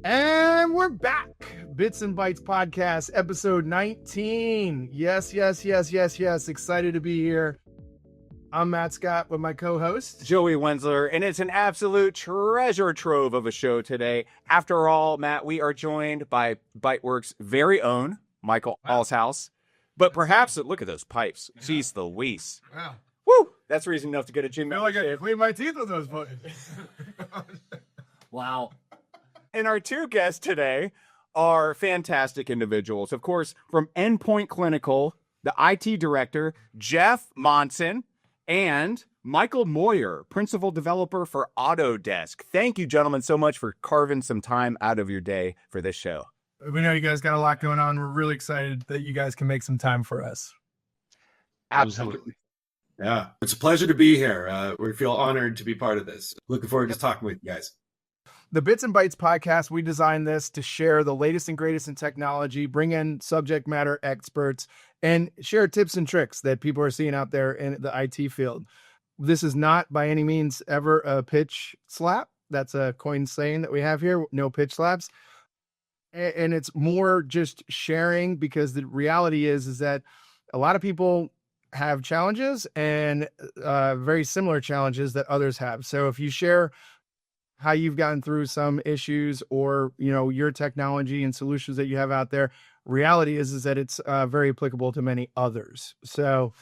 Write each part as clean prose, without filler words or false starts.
And we're back. Bits and Bytes podcast, episode 19. Yes. Excited to be here. I'm Matt Scott with my co-host, Joey Wensler, and it's an absolute treasure trove of a show today. After all, Matt, we are joined by Byteworks' very own Michael Allshouse. But perhaps, look at those pipes. Yeah. Jeez Louise. Wow. Woo! That's reason enough to get a gym. I feel like I clean my teeth with those buttons. Wow. And our two guests today are fantastic individuals. Of course, from Endpoint Clinical, the IT director, Jeff Monson, and Michael Moir, principal developer for Autodesk. Thank you, gentlemen, so much for carving some time out of your day for this show. We know you guys got a lot going on. We're really excited that you guys can make some time for us. Absolutely. Yeah, it's a pleasure to be here. We feel honored to be part of this. Looking forward to talking with you guys. The Bits and Bytes podcast, we designed this to share the latest and greatest in technology, bring in subject matter experts, and share tips and tricks that people are seeing out there in the IT field. This is not by any means ever a pitch slap. That's a coin saying that we have here, no pitch slaps. And it's more just sharing, because the reality is that a lot of people have challenges and very similar challenges that others have. So if you share how you've gotten through some issues, or, you know, your technology and solutions that you have out there, reality is that it's very applicable to many others. So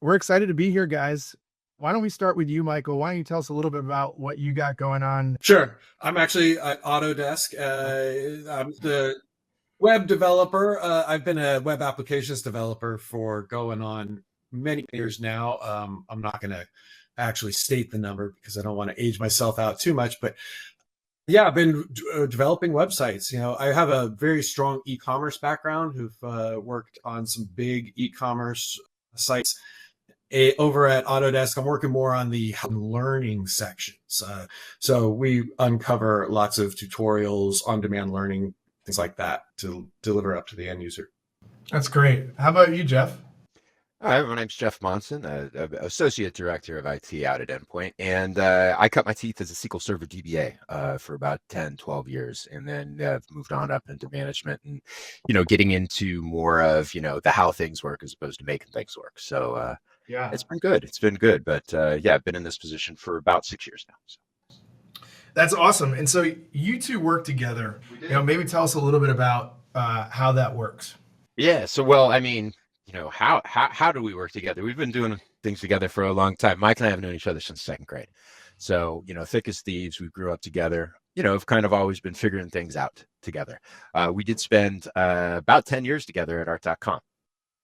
we're excited to be here, guys. Why don't we start with you, Michael? Why don't you tell us a little bit about what you got going on? Sure. I'm actually at Autodesk. I'm the web developer. I've been a web applications developer for going on many years now. I'm not going to actually state the number because I don't want to age myself out too much, but yeah, I've been developing websites. You know, I have a very strong e-commerce background, who've worked on some big e-commerce sites. Over at Autodesk, I'm working more on the learning sections. So we uncover lots of tutorials, on-demand learning, things like that to deliver up to the end user. That's great. How about you, Jeff? Hi, my name's Jeff Monson, Associate Director of IT out at Endpoint, and I cut my teeth as a SQL Server DBA for about 10, 12 years, and then moved on up into management and, you know, getting into more of, you know, the how things work as opposed to making things work. So yeah, it's been good. It's been good, but yeah, I've been in this position for about 6 years now. So. That's awesome. And so you two work together. You know, maybe tell us a little bit about how that works. Yeah. So, well, I mean, you know, how do we work together? We've been doing things together for a long time. Mike and I have known each other since second grade. So, you know, thick as thieves, we grew up together, you know, have kind of always been figuring things out together. We did spend about 10 years together at art.com.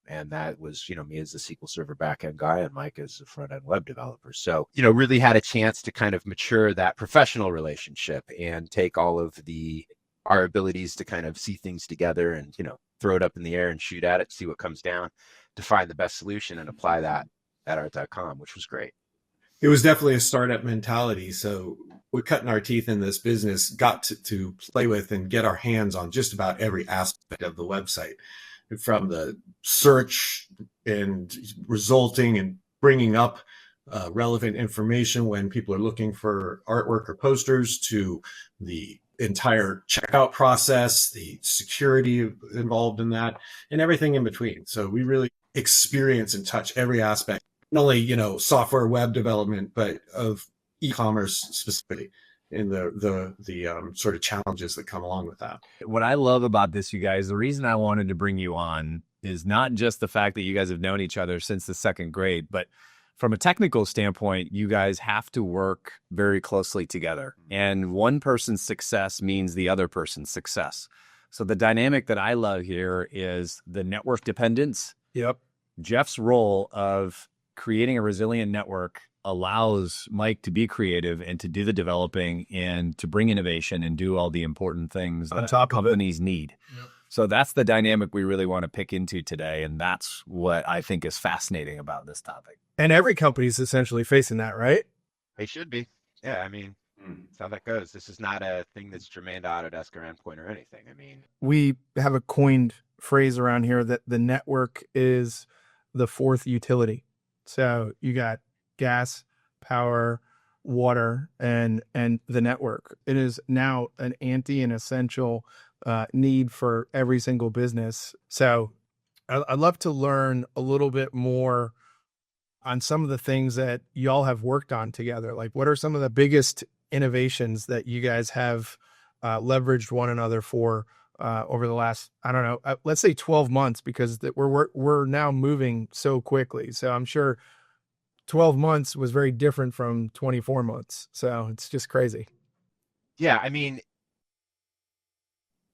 And that was, you know, me as the SQL Server backend guy and Mike as the front-end web developer. So, you know, really had a chance to kind of mature that professional relationship and take all of our abilities to kind of see things together and, you know, throw it up in the air and shoot at it, see what comes down, to find the best solution and apply that at art.com, which was great. It was definitely a startup mentality. So we're cutting our teeth in this business, got to play with and get our hands on just about every aspect of the website, from the search and resulting and bringing up relevant information when people are looking for artwork or posters, to the entire checkout process, the security involved in that, and everything in between. So we really experience and touch every aspect, not only, you know, software web development, but of e-commerce specifically, in the sort of challenges that come along with that. What I love about this, you guys, the reason I wanted to bring you on is not just the fact that you guys have known each other since the second grade, but from a technical standpoint, you guys have to work very closely together. And one person's success means the other person's success. So the dynamic that I love here is the network dependence. Yep. Jeff's role of creating a resilient network allows Mike to be creative and to do the developing and to bring innovation and do all the important things On that top of it. companies need. Yep. So that's the dynamic we really want to pick into today. And that's what I think is fascinating about this topic. And every company is essentially facing that, right? They should be. Yeah, I mean, that's how that goes. This is not a thing that's germane to Autodesk or Endpoint or anything. I mean, We have a coined phrase around here that the network is the fourth utility. So you got gas, power, water and the network. It is now an and essential need for every single business. So I'd love to learn a little bit more on some of the things that y'all have worked on together. Like, what are some of the biggest innovations that you guys have leveraged one another for over the last, I don't know, let's say 12 months, because we're now moving so quickly. So I'm sure 12 months was very different from 24 months. So it's just crazy. Yeah, I mean,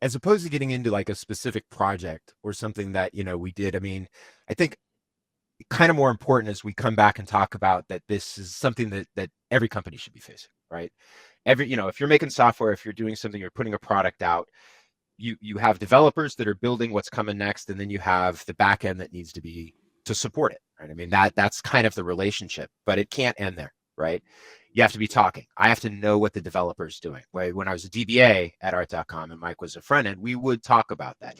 as opposed to getting into like a specific project or something that, we did, I mean, I think kind of more important as we come back and talk about that this is something that every company should be facing, right? If you're making software, if you're doing something, you're putting a product out, you have developers that are building what's coming next, and then you have the back end that needs to support it, right? I mean, that's kind of the relationship, but it can't end there, right? You have to be talking. I have to know what the developer is doing. When I was a DBA at art.com and Mike was a front end, we would talk about that.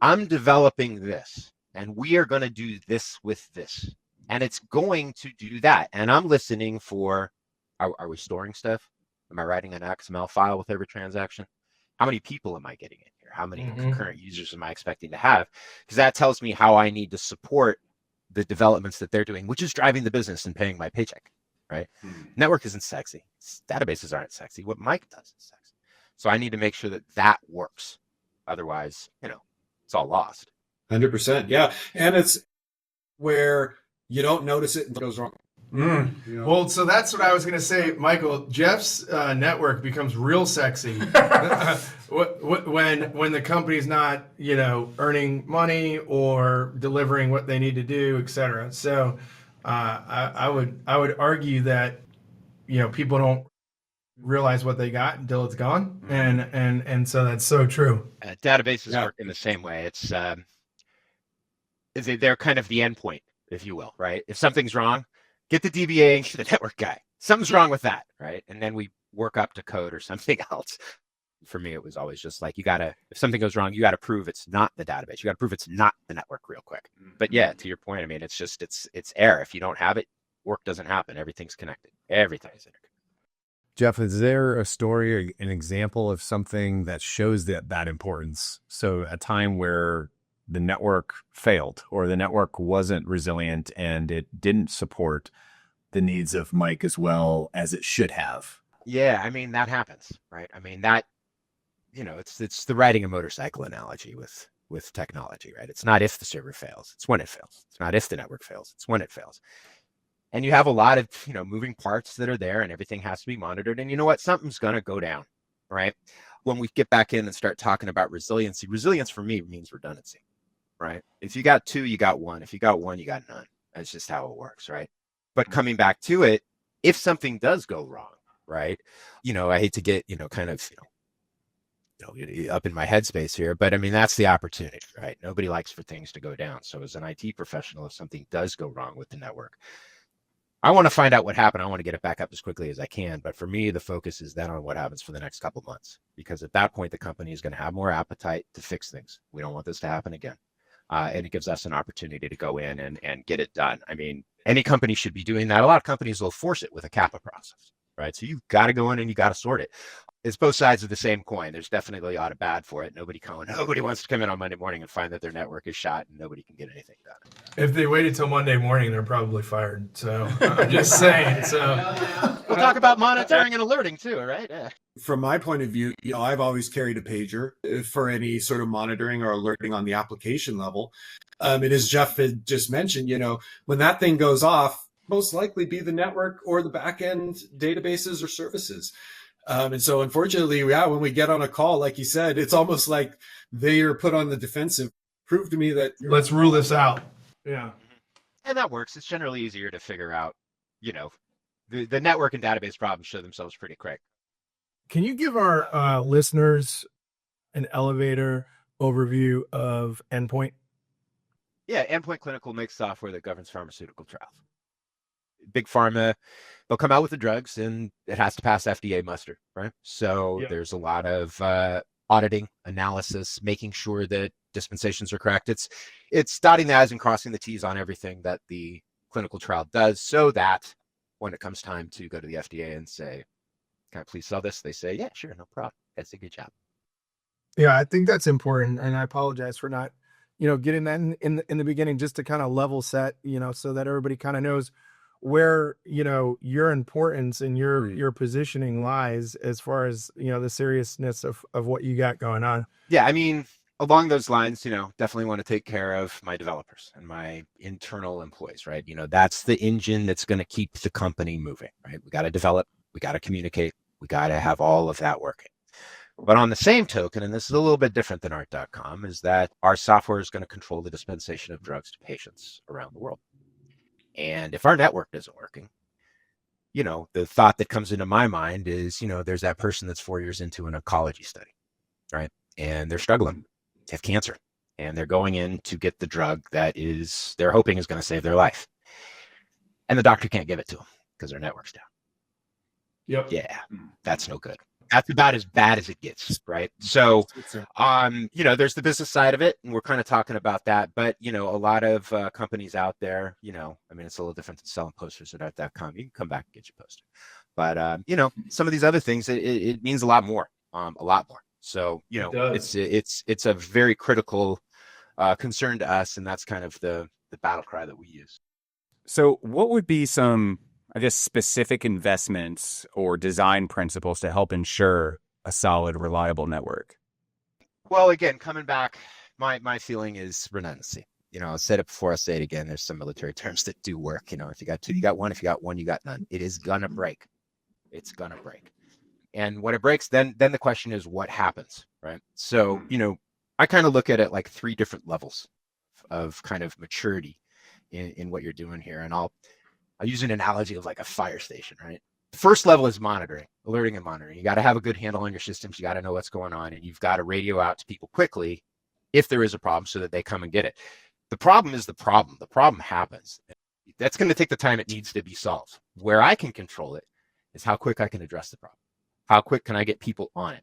I'm developing this, and we are going to do this with this, and it's going to do that. And I'm listening for, are we storing stuff? Am I writing an XML file with every transaction? How many people am I getting in here? How many concurrent users am I expecting to have? Because that tells me how I need to support the developments that they're doing, which is driving the business and paying my paycheck, right? Network isn't sexy. Databases aren't sexy. What Mike does is sexy. So I need to make sure that works. Otherwise, it's all lost. 100%. Yeah. And it's where you don't notice it and it goes wrong. Well, so that's what I was going to say, Michael. Jeff's network becomes real sexy when the company's not, earning money or delivering what they need to do, et cetera. So I would argue that people don't realize what they got until it's gone, and so that's so true. Databases work in the same way. It's they're kind of the endpoint, if you will, right? If something's wrong, get the DBA and get the network guy. Something's wrong with that, right? And then we work up to code or something else. For me, it was always just like, if something goes wrong, you got to prove it's not the database. You got to prove it's not the network real quick. But yeah, to your point, I mean, it's just, it's air. If you don't have it, work doesn't happen. Everything's connected. Everything's interconnected. Jeff, is there a story or an example of something that shows that importance? So a time where the network failed or the network wasn't resilient and it didn't support the needs of Mike as well as it should have. Yeah, I mean, that happens, right? I mean, that, it's the riding a motorcycle analogy with technology, right? It's not if the server fails, it's when it fails. It's not if the network fails, it's when it fails. And you have a lot of, moving parts that are there, and everything has to be monitored. And you know what? Something's going to go down, right? When we get back in and start talking about resiliency, resilience for me means redundancy. Right? If you got two, you got one. If you got one, you got none. That's just how it works, right? But coming back to it, if something does go wrong, right? I hate to get, kind of, up in my headspace here, but I mean, that's the opportunity, right? Nobody likes for things to go down. So as an IT professional, if something does go wrong with the network, I want to find out what happened. I want to get it back up as quickly as I can. But for me, the focus is then on what happens for the next couple of months, because at that point, the company is going to have more appetite to fix things. We don't want this to happen again. And it gives us an opportunity to go in and get it done. I mean, any company should be doing that. A lot of companies will force it with a CAPA process, right? So you've got to go in and you got to sort it. It's both sides of the same coin. There's definitely a lot of bad for it. Nobody wants to come in on Monday morning and find that their network is shot and nobody can get anything done. If they waited till Monday morning, they're probably fired. So I'm just saying. So we'll talk about monitoring and alerting too, right? Yeah. From my point of view, I've always carried a pager for any sort of monitoring or alerting on the application level. And as Jeff had just mentioned, when that thing goes off, most likely be the network or the back-end databases or services. And so unfortunately, when we get on a call, like you said, it's almost like they are put on the defensive. Prove to me that let's rule this out. Yeah. And that works. It's generally easier to figure out, the network and database problems show themselves pretty quick. Can you give our listeners an elevator overview of Endpoint? Yeah, Endpoint Clinical makes software that governs pharmaceutical trials. Big pharma, they'll come out with the drugs and it has to pass FDA muster, right? So there's a lot of auditing, analysis, making sure that dispensations are correct. It's dotting the I's and crossing the T's on everything that the clinical trial does so that when it comes time to go to the FDA and say, can I please sell this? They say, yeah, sure, no problem. That's a good job. Yeah, I think that's important, and I apologize for not, getting that in the beginning, just to kind of level set, so that everybody kind of knows where, your importance and your positioning lies as far as, the seriousness of what you got going on. Yeah, I mean, along those lines, definitely want to take care of my developers and my internal employees, right? That's the engine that's going to keep the company moving, right? We got to develop, we got to communicate, we got to have all of that working. But on the same token, and this is a little bit different than art.com, is that our software is going to control the dispensation of drugs to patients around the world. And if our network isn't working, the thought that comes into my mind is, there's that person that's 4 years into an oncology study, right? And they're struggling, they have cancer, and they're going in to get the drug that they're hoping is going to save their life. And the doctor can't give it to them because their network's down. Yep. Yeah, that's no good. That's about as bad as it gets, right? So, there's the business side of it, and we're kind of talking about that. But, a lot of companies out there, it's a little different than selling posters at art.com. You can come back and get your poster. But, some of these other things, it means a lot more. So, it's a very critical concern to us, and that's kind of the battle cry that we use. So what would be some, I guess, specific investments or design principles to help ensure a solid, reliable network? Well, again, coming back, my feeling is redundancy. I said it before, I'll say it again. There's some military terms that do work. If you got two, you got one. If you got one, you got none. It is gonna break. It's gonna break. And when it breaks, then the question is what happens, right? So, I kind of look at it like 3 different levels of kind of maturity in what you're doing here. And I'll use an analogy of like a fire station, right? The first level is monitoring, alerting and monitoring. You got to have a good handle on your systems. You got to know what's going on, and you've got to radio out to people quickly if there is a problem so that they come and get it. The problem is the problem. The problem happens. That's going to take the time it needs to be solved. Where I can control it is how quick I can address the problem. How quick can I get people on it?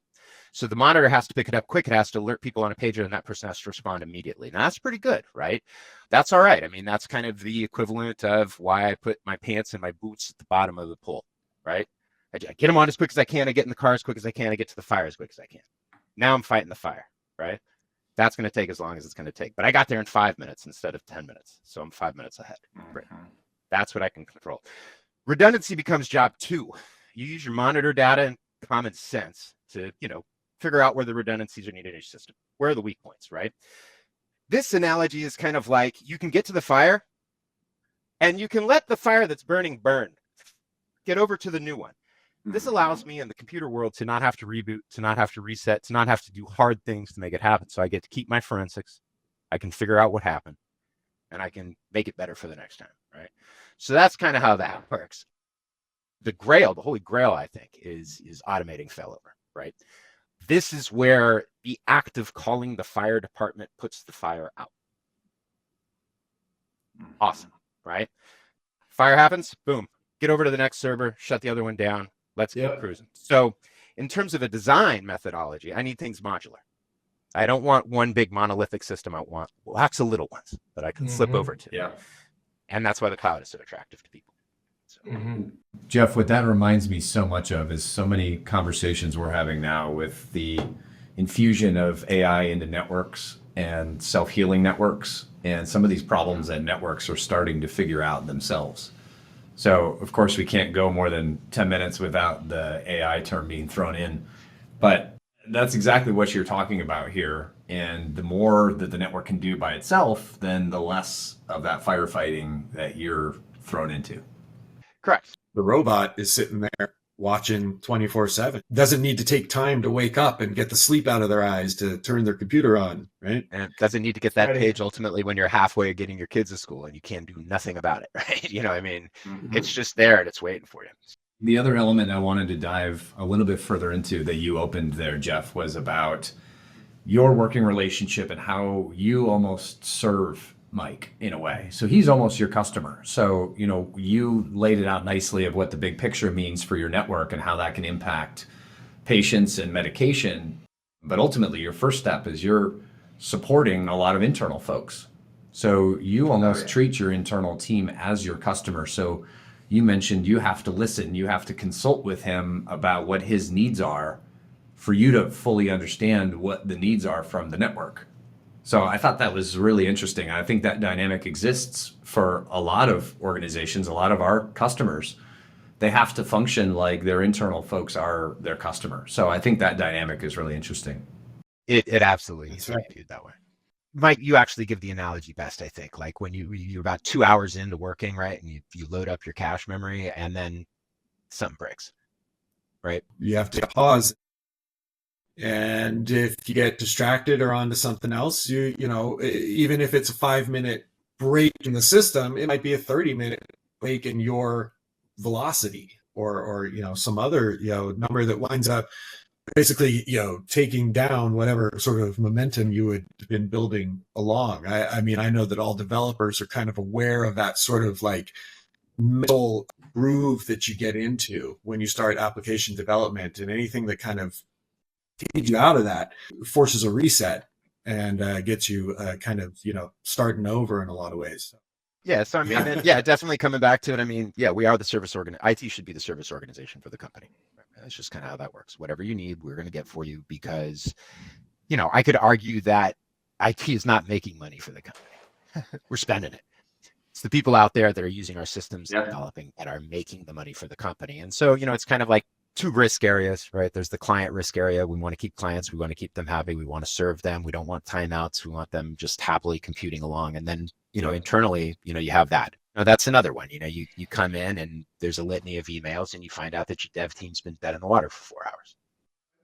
So the monitor has to pick it up quick. It has to alert people on a pager, and that person has to respond immediately. Now, that's pretty good, right? That's all right. That's kind of the equivalent of why I put my pants and my boots at the bottom of the pole, right? I get them on as quick as I can. I get in the car as quick as I can. I get to the fire as quick as I can. Now I'm fighting the fire, right? That's going to take as long as it's going to take. But I got there in 5 minutes instead of 10 minutes. So I'm 5 minutes ahead. Right? That's what I can control. Redundancy becomes job 2. You use your monitor data and common sense to, figure out where the redundancies are needed in your system. Where are the weak points, right? This analogy is kind of like you can get to the fire and you can let the fire that's burning burn. Get over to the new one. This allows me in the computer world to not have to reboot, to not have to reset, to not have to do hard things to make it happen. So I get to keep my forensics. I can figure out what happened and I can make it better for the next time, right? So that's kind of how that works. The holy grail, I think, is automating failover, right? This is where the act of calling the fire department puts the fire out. Awesome, right? Fire happens, boom. Get over to the next server, shut the other one down. Let's keep cruising. So in terms of a design methodology, I need things modular. I don't want one big monolithic system. I want lots of little ones that I can slip over to. Yeah. And that's why the cloud is so attractive to people. So. Jeff, what that reminds me so much of is so many conversations we're having now with the infusion of AI into networks and self-healing networks and some of these problems that networks are starting to figure out themselves. So, of course, we can't go more than 10 minutes without the AI term being thrown in. But that's exactly what you're talking about here. And the more that the network can do by itself, then the less of that firefighting that you're thrown into. Correct. The robot is sitting there watching 24/7. Doesn't need to take time to wake up and get the sleep out of their eyes to turn their computer on, right? And doesn't need to get that page ultimately when you're halfway getting your kids to school and you can't do nothing about it, right? It's just there and it's waiting for you. The other element I wanted to dive a little bit further into that you opened there, Jeff, was about your working relationship and how you almost serve Mike in a way. So he's almost your customer. So, you laid it out nicely of what the big picture means for your network and how that can impact patients and medication. But ultimately, your first step is you're supporting a lot of internal folks. So you almost treat your internal team as your customer. So you mentioned you have to listen, you have to consult with him about what his needs are for you to fully understand what the needs are from the network. So I thought that was really interesting. I think that dynamic exists for a lot of organizations, a lot of our customers. They have to function like their internal folks are their customer. So I think that dynamic is really interesting. It absolutely needs That's to right. be viewed that way. Mike, you actually give the analogy best, I think. Like when you're about 2 hours into working, right, and you load up your cache memory, and then something breaks, right? You have to pause. And if you get distracted or onto something else, you know, even if it's a 5-minute break in the system, it might be a 30-minute break in your velocity or you know, some other, you know, number that winds up basically, you know, taking down whatever sort of momentum you had been building along. I mean, I know that all developers are kind of aware of that sort of like mental groove that you get into when you start application development, and anything that kind of takes you out of that forces a reset and gets you kind of, you know, starting over in a lot of ways. Yeah, so I mean, and yeah, definitely coming back to it. I mean, yeah, we are the service IT should be the service organization for the company. That's just kind of how that works. Whatever you need, we're going to get for you, because, you know, I could argue that IT is not making money for the company. We're spending it. It's the people out there that are using our systems, developing, that are making the money for the company. And so, you know, it's kind of like two risk areas, right? There's the client risk area. We want to keep clients. We want to keep them happy. We want to serve them. We don't want timeouts. We want them just happily computing along. And then, you know, internally, you know, you have that. Now, that's another one. You know, you come in and there's a litany of emails and you find out that your dev team's been dead in the water for 4 hours.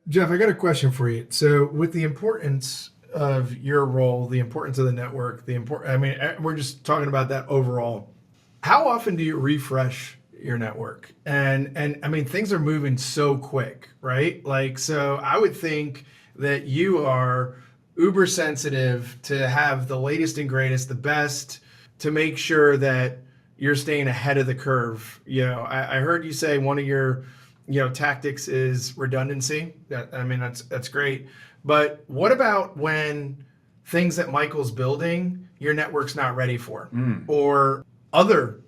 Jeff, I got a question for you. So, with the importance of your role, the importance of the network, I mean, we're just talking about that overall. How often do you refresh your network? And I mean, things are moving so quick, right? Like, so I would think that you are uber sensitive to have the latest and greatest, the best, to make sure that you're staying ahead of the curve. You know, I heard you say one of your, you know, tactics is redundancy. I mean, that's great. But what about when things that Michael's building, your network's not ready for, or other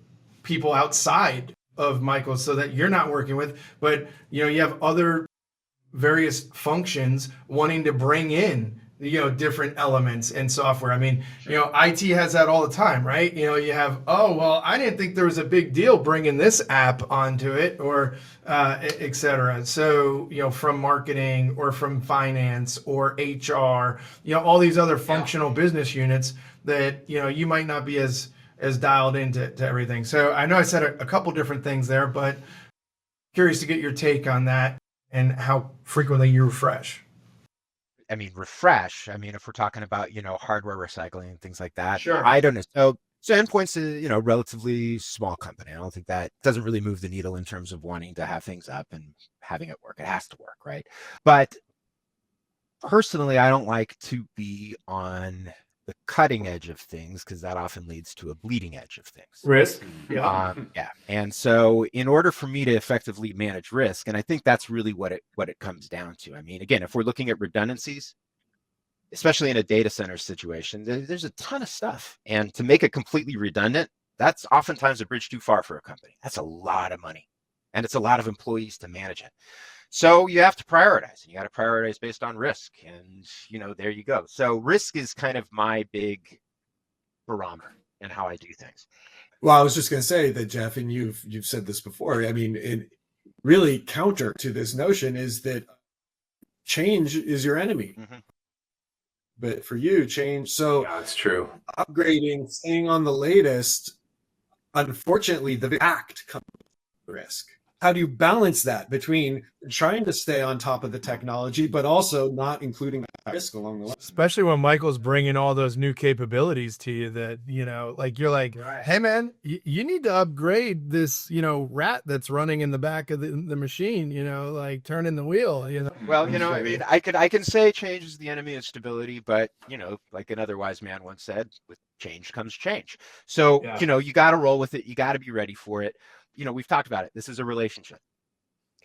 people outside of Michael's, so that you're not working with, but you know, you have other various functions wanting to bring in, you know, different elements and software. I mean, you know, IT has that all the time, right? You know, you have, oh, well, I didn't think there was a big deal bringing this app onto it, or et cetera. So, you know, from marketing or from finance or HR, you know, all these other functional business units that, you know, you might not be as dialed into everything. So I know I said a couple different things there, but curious to get your take on that and how frequently you refresh. I mean, refresh. I mean, if we're talking about, you know, hardware recycling and things like that, Sure. I don't know. So Endpoint's a, you know, relatively small company. I don't think that doesn't really move the needle in terms of wanting to have things up and having it work. It has to work, right? But personally, I don't like to be on the cutting edge of things, because that often leads to a bleeding edge of things. Risk. Yeah. And so in order for me to effectively manage risk, and I think that's really what it comes down to. I mean, again, if we're looking at redundancies, especially in a data center situation, there's a ton of stuff. And to make it completely redundant, that's oftentimes a bridge too far for a company. That's a lot of money. And it's a lot of employees to manage it. So you have to prioritize, and you got to prioritize based on risk. And, you know, there you go. So risk is kind of my big barometer in how I do things. Well, I was just going to say that, Jeff, and you've said this before. I mean, it really counter to this notion is that change is your enemy. Mm-hmm. But for you, change. So That's true. upgrading, staying on the latest, unfortunately, the act comes with risk. How do you balance that between trying to stay on top of the technology, but also not including risk along the way? Especially when Michael's bringing all those new capabilities to you that, you know, like you're like, hey man, you need to upgrade this, you know, rat that's running in the back of the machine, you know, like turning the wheel, you know. Well, you know, I mean, I can say change is the enemy of stability, but, you know, like another wise man once said, with change comes change. So, you know, you got to roll with it. You got to be ready for it. You know, we've talked about it. This is a relationship.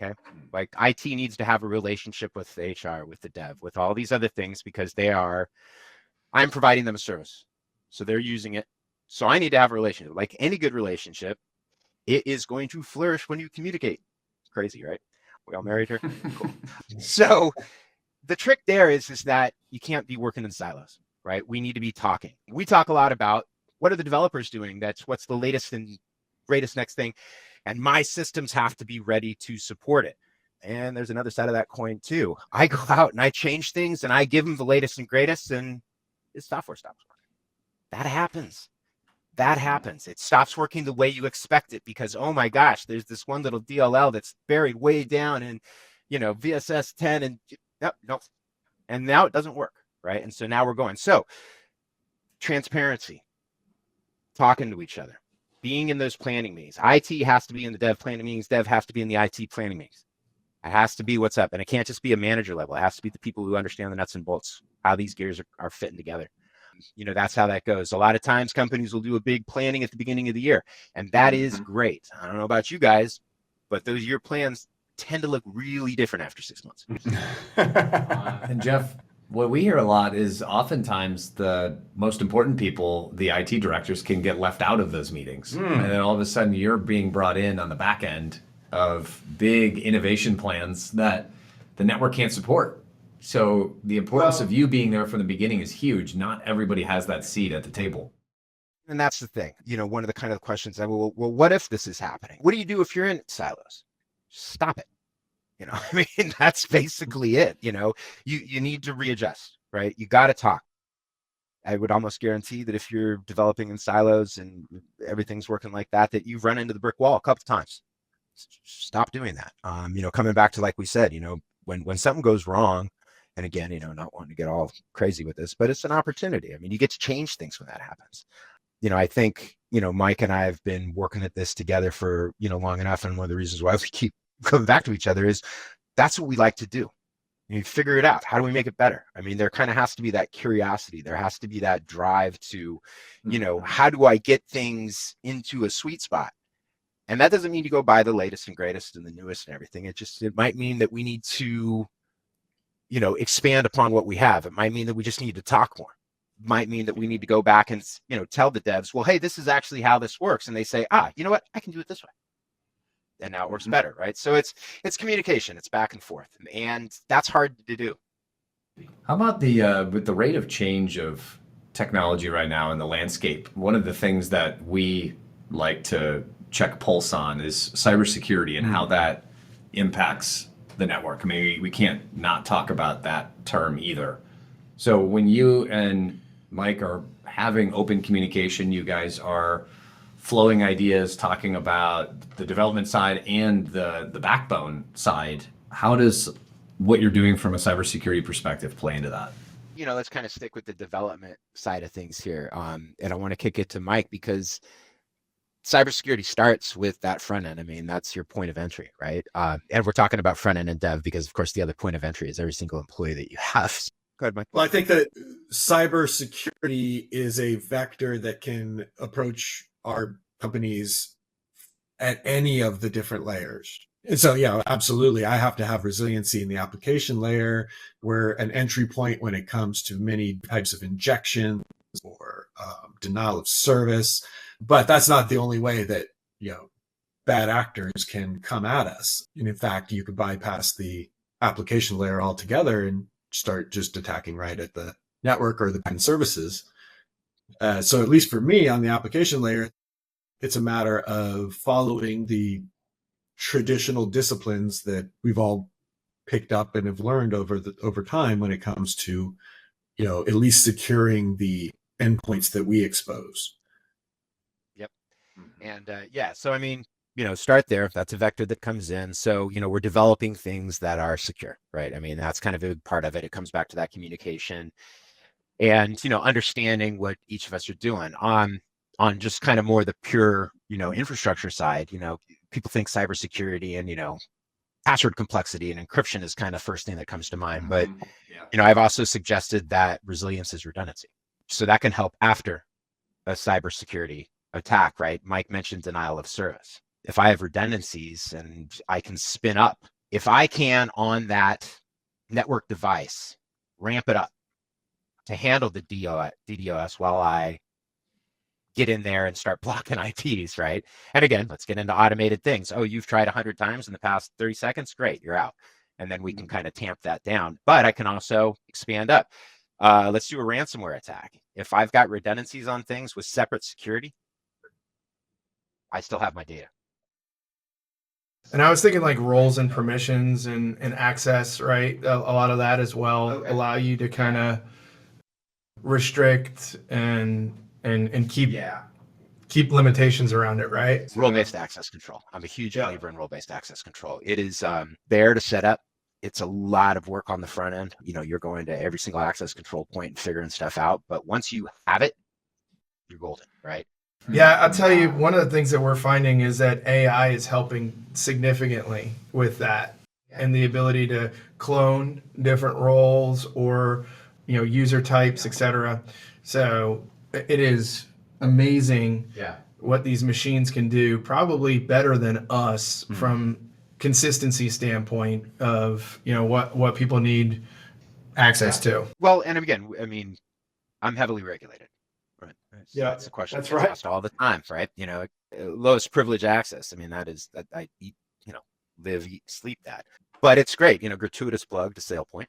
Okay. Like IT needs to have a relationship with HR, with the dev, with all these other things, because I'm providing them a service. So they're using it. So I need to have a relationship. Like any good relationship, It is going to flourish when you communicate. Crazy, right? We all married her. Cool. So the trick there is that you can't be working in silos, right? We need to be talking. We talk a lot about what are the developers doing? What's the latest and greatest next thing. And my systems have to be ready to support it. And there's another side of that coin too. I go out and I change things and I give them the latest and greatest, and his software stops working. That happens. It stops working the way you expect it because, oh my gosh, there's this one little DLL that's buried way down in, VSS 10 and nope. And now it doesn't work, right? And so now we're going. So transparency, talking to each other, being in those planning meetings. IT has to be in the dev planning meetings. Dev has to be in the IT planning meetings. It has to be what's up. And it can't just be a manager level. It has to be the people who understand the nuts and bolts, how these gears are fitting together. That's how that goes. A lot of times companies will do a big planning at the beginning of the year, and that is great. I don't know about you guys, but those year plans tend to look really different after 6 months. And Jeff, what we hear a lot is oftentimes the most important people, the IT directors, can get left out of those meetings. And then all of a sudden you're being brought in on the back end of big innovation plans that the network can't support. So the importance of you being there from the beginning is huge. Not everybody has that seat at the table. And that's the thing. One of the kind of questions that, well, what if this is happening? What do you do if you're in silos? Stop it. That's basically it. You need to readjust, right? You got to talk. I would almost guarantee that if you're developing in silos and everything's working like that you've run into the brick wall a couple of times. Stop doing that. Coming back to, like we said, when something goes wrong, and again, not wanting to get all crazy with this, but it's an opportunity. You get to change things when that happens. I think, Mike and I have been working at this together for, long enough. And one of the reasons why we keep coming back to each other is that's what we like to do. You figure it out. How do we make it better? There kind of has to be that curiosity. There has to be that drive to, how do I get things into a sweet spot? And that doesn't mean you go buy the latest and greatest and the newest and everything. It might mean that we need to, expand upon what we have. It might mean that we just need to talk more. It might mean that we need to go back and, tell the devs, well, hey, this is actually how this works. And they say, you know what? I can do it this way. And now it works better, right? So it's communication. It's back and forth. And that's hard to do. How about with the rate of change of technology right now in the landscape? One of the things that we like to check pulse on is cybersecurity and how that impacts the network. We can't not talk about that term either. So when you and Mike are having open communication, you guys are flowing ideas, talking about the development side and the backbone side. How does what you're doing from a cybersecurity perspective play into that? Let's kind of stick with the development side of things here. And I want to kick it to Mike because cybersecurity starts with that front end. That's your point of entry, right? And we're talking about front end and dev because, of course, the other point of entry is every single employee that you have. Go ahead, Mike. Well, I think that cybersecurity is a vector that can approach our companies at any of the different layers. And so, yeah, absolutely. I have to have resiliency in the application layer. We're an entry point when it comes to many types of injections or denial of service. But that's not the only way that, bad actors can come at us. And in fact, you could bypass the application layer altogether and start just attacking right at the network or the end services. So at least for me on the application layer, it's a matter of following the traditional disciplines that we've all picked up and have learned over time when it comes to, at least securing the endpoints that we expose. Yep. And so start there. That's a vector that comes in. So, we're developing things that are secure, right? That's kind of a big part of it. It comes back to that communication and, understanding what each of us are doing on just kind of more the pure, infrastructure side. People think cybersecurity and, password complexity and encryption is kind of first thing that comes to mind. But, I've also suggested that resilience is redundancy. So that can help after a cybersecurity attack, right? Mike mentioned denial of service. If I have redundancies and I can spin up, if I can on that network device, ramp it up to handle the DDoS while I get in there and start blocking IPs, right? And again, let's get into automated things. Oh, you've tried 100 times in the past 30 seconds? Great, you're out. And then we can kind of tamp that down. But I can also expand up. Let's do a ransomware attack. If I've got redundancies on things with separate security, I still have my data. And I was thinking like roles and permissions and access, right? A lot of that as well allow you to kind of restrict and keep limitations around it, right? Role-based access control. I'm a huge believer in role-based access control. It is there to set up. It's a lot of work on the front end. You know, you're going to every single access control point and figuring stuff out. But once you have it, you're golden, right? Yeah, I'll tell you, one of the things that we're finding is that AI is helping significantly with that and the ability to clone different roles or, you know, user types, etc. So it is amazing what these machines can do, probably better than us from consistency standpoint of, you know, what people need access to. Well, and again, I mean, I'm heavily regulated. Right. So that's the question. That's that gets asked all the time, right? You know, lowest privilege access. I mean, that I eat, you know, live, eat, sleep that. But it's great. You know, gratuitous plug to SailPoint.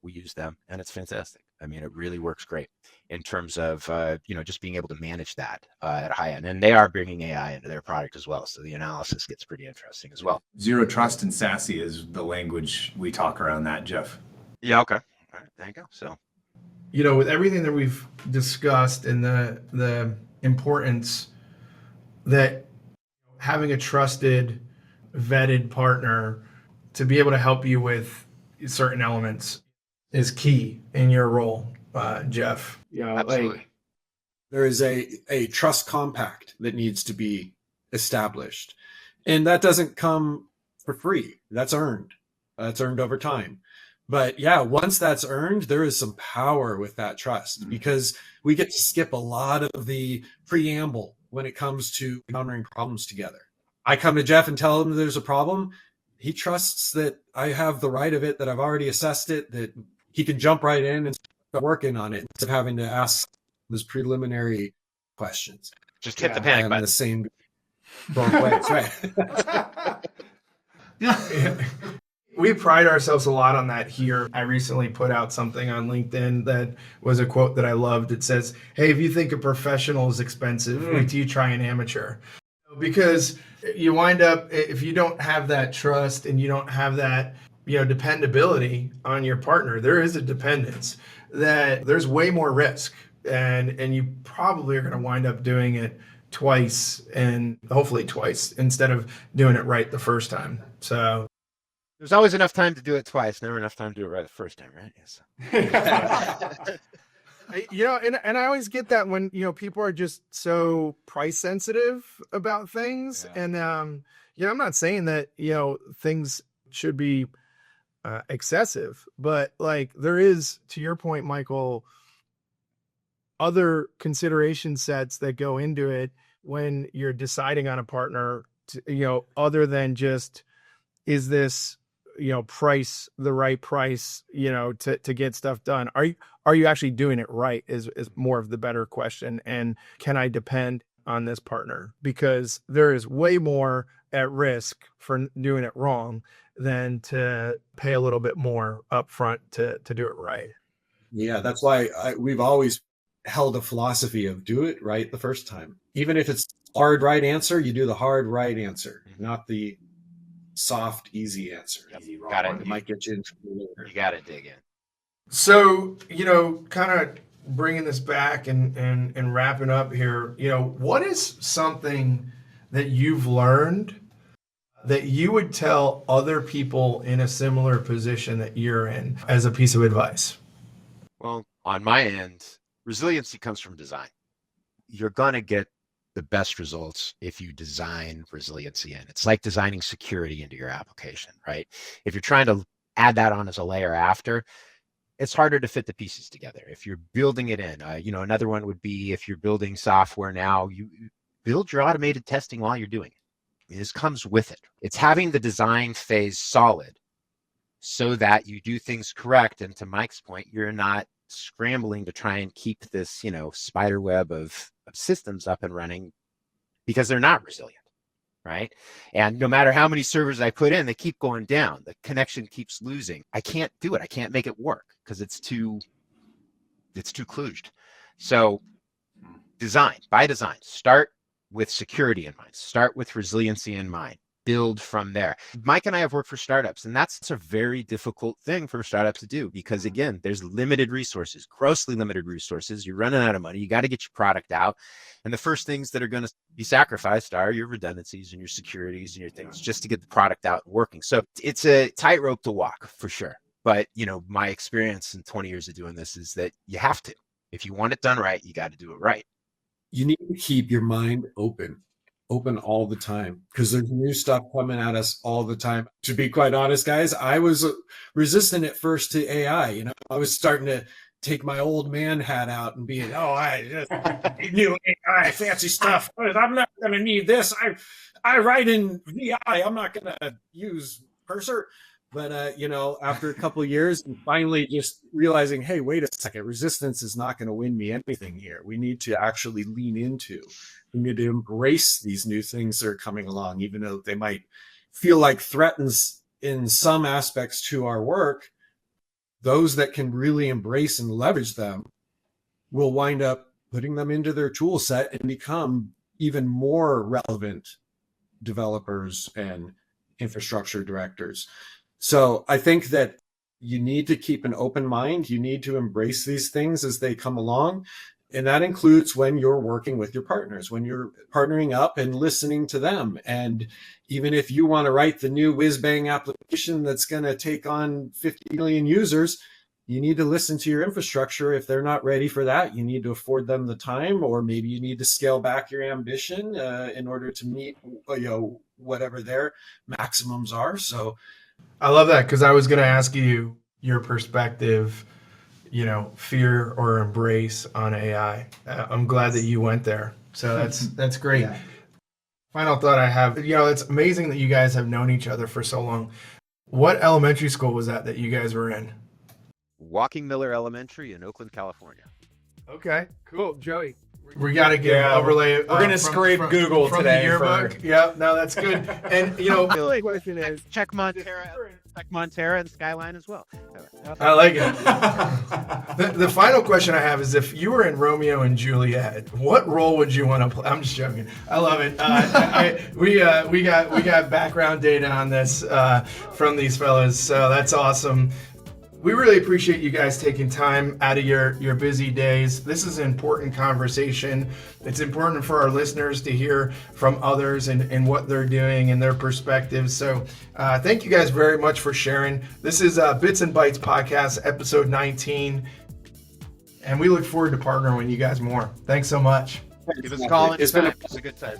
We use them, and it's fantastic. I mean, it really works great in terms of you know, just being able to manage that at a high end. And they are bringing AI into their product as well, so the analysis gets pretty interesting as well. Zero trust and SASE is the language we talk around that, Jeff. Yeah. Okay. All right. There you go. So. You know, with everything that we've discussed and the importance that having a trusted, vetted partner to be able to help you with certain elements is key in your role, Jeff. You know, Absolutely. like, there is a trust compact that needs to be established. And that doesn't come for free. That's earned. That's earned over time. But yeah, once that's earned, there is some power with that trust because we get to skip a lot of the preamble when it comes to encountering problems together. I come to Jeff and tell him there's a problem. He trusts that I have the right of it, that I've already assessed it, that he can jump right in and start working on it instead of having to ask those preliminary questions. Just hit the panic button. The same both ways, right? yeah. We pride ourselves a lot on that here. I recently put out something on LinkedIn that was a quote that I loved. It says, hey, if you think a professional is expensive, wait till you try an amateur. Because you wind up, if you don't have that trust and you don't have that, you know, dependability on your partner, there is a dependence that there's way more risk. And you probably are going to wind up doing it twice and hopefully twice instead of doing it right the first time. So there's always enough time to do it twice, never enough time to do it right the first time, right? Yes. You know, and I always get that when, you know, people are just so price sensitive about things. Yeah. And, you know, I'm not saying that, you know, things should be excessive, but like there is, to your point, Michael, other consideration sets that go into it when you're deciding on a partner, to, you know, other than just, is this, you know, price the right price, you know, to get stuff done? Are you actually doing it right is more of the better question. And can I depend on this partner? Because there is way more at risk for doing it wrong than to pay a little bit more upfront to do it right. Yeah, that's why we've always held a philosophy of do it right the first time. Even if it's hard right answer, you do the hard right answer, not the soft, easy answer. Easy, got it. It might get you into you got to dig in. So, you know, kind of bringing this back and wrapping up here, you know, what is something that you've learned that you would tell other people in a similar position that you're in as a piece of advice? Well, on my end, resiliency comes from design. You're going to get the best results if you design resiliency in. It's like designing security into your application, right? If you're trying to add that on as a layer after, it's harder to fit the pieces together. If you're building it in, you know, another one would be if you're building software now, you build your automated testing while you're doing it. This comes with it. It's having the design phase solid so that you do things correct. And to Mike's point, you're not scrambling to try and keep this, spider web of systems up and running because they're not resilient, right? And no matter how many servers I put in, they keep going down. The connection keeps losing. I can't do it. I can't make it work because it's too kludged. So by design, start with security in mind, start with resiliency in mind, build from there. Mike and I have worked for startups, and that's a very difficult thing for startups to do because, again, there's limited resources, grossly limited resources. You're running out of money. You got to get your product out. And the first things that are going to be sacrificed are your redundancies and your securities and your things just to get the product out and working. So it's a tightrope to walk for sure. But, my experience in 20 years of doing this is that you have to. If you want it done right, you got to do it right. You need to keep your mind open all the time because there's new stuff coming at us all the time. To be quite honest, guys, I was resistant at first to AI. I was starting to take my old man hat out and be, I just new AI fancy stuff. I'm not going to need this. I write in VI. I'm not going to use Cursor. But, after a couple of years and finally just realizing, hey, wait a second, resistance is not going to win me anything here. We need to actually lean into. We need to embrace these new things that are coming along, even though they might feel like threats in some aspects to our work. Those that can really embrace and leverage them will wind up putting them into their tool set and become even more relevant developers and infrastructure directors. So I think that you need to keep an open mind. You need to embrace these things as they come along. And that includes when you're working with your partners, when you're partnering up and listening to them. And even if you want to write the new whiz-bang application that's going to take on 50 million users, you need to listen to your infrastructure. If they're not ready for that, you need to afford them the time, or maybe you need to scale back your ambition in order to meet whatever their maximums are. So I love that because I was going to ask you your perspective, fear or embrace on AI. I'm glad that you went there. So that's great. Yeah. Final thought I have, it's amazing that you guys have known each other for so long. What elementary school was that you guys were in? Walking Miller Elementary in Oakland, California. Okay, cool. Joey. We got to give overlay. We're going to scrape Google from today. The yearbook. Yeah, no, that's good. And, the question is... Check Montera and Skyline as well. I like it. The final question I have is, if you were in Romeo and Juliet, what role would you want to play? I'm just joking. I love it. We got background data on this from these fellas, so that's awesome. We really appreciate you guys taking time out of your busy days. This is an important conversation. It's important for our listeners to hear from others and what they're doing and their perspectives. So thank you guys very much for sharing. This is Bits and Bytes Podcast, episode 19. And we look forward to partnering with you guys more. Thanks so much. Give us a call anytime. It's a good time.